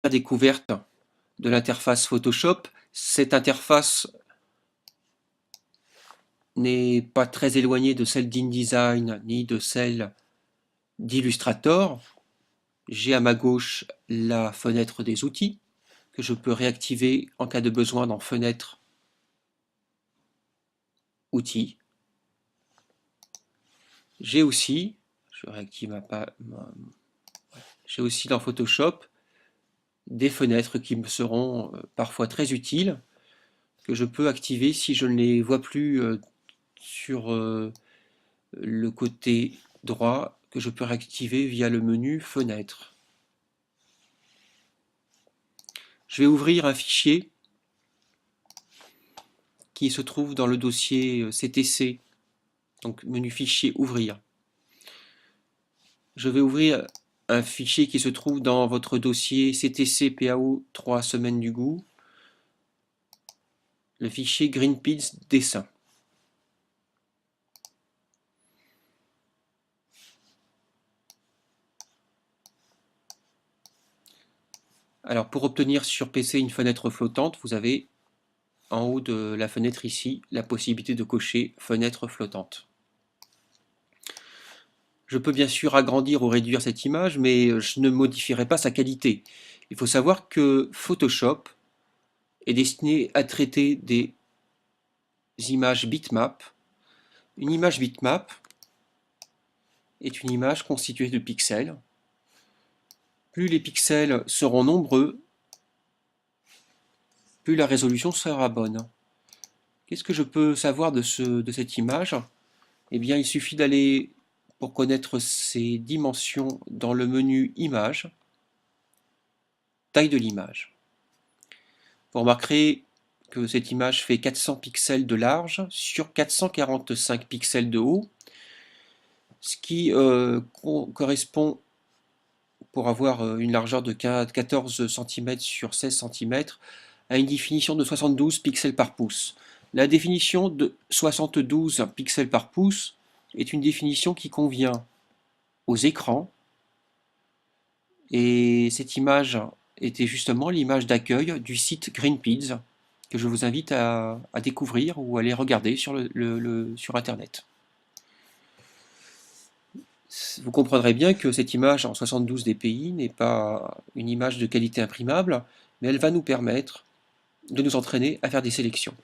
découverte de l'interface Photoshop. Cette interface n'est pas très éloignée de celle d'InDesign ni de celle d'Illustrator. J'ai à ma gauche la fenêtre des outils que je peux réactiver en cas de besoin dans Fenêtre, Outils. J'ai aussi, je réactive j'ai aussi dans Photoshop des fenêtres qui me seront parfois très utiles, que je peux activer si je ne les vois plus sur le côté droit, que je peux réactiver via le menu Fenêtre. Je vais ouvrir un fichier qui se trouve dans le dossier CTC, donc menu Fichier, Ouvrir. Je vais ouvrir un fichier qui se trouve dans votre dossier CTC PAO 3 semaines du goût, le fichier Greenpeace dessin. Alors pour obtenir sur PC une fenêtre flottante, vous avez en haut de la fenêtre ici la possibilité de cocher fenêtre flottante. Je peux bien sûr agrandir ou réduire cette image, mais je ne modifierai pas sa qualité. Il faut savoir que Photoshop est destiné à traiter des images bitmap. Une image bitmap est une image constituée de pixels. Plus les pixels seront nombreux, plus la résolution sera bonne. Qu'est-ce que je peux savoir de cette image? Eh bien, il suffit d'aller, pour connaître ses dimensions, dans le menu Images, taille de l'image. Vous remarquerez que cette image fait 400 pixels de large sur 445 pixels de haut, ce qui correspond, pour avoir une largeur de 14 cm sur 16 cm, à une définition de 72 pixels par pouce. La définition de 72 pixels par pouce est une définition qui convient aux écrans, et cette image était justement l'image d'accueil du site Greenpeace, que je vous invite à découvrir ou à aller regarder sur Internet. Vous comprendrez bien que cette image en 72 dpi n'est pas une image de qualité imprimable, mais elle va nous permettre de nous entraîner à faire des sélections.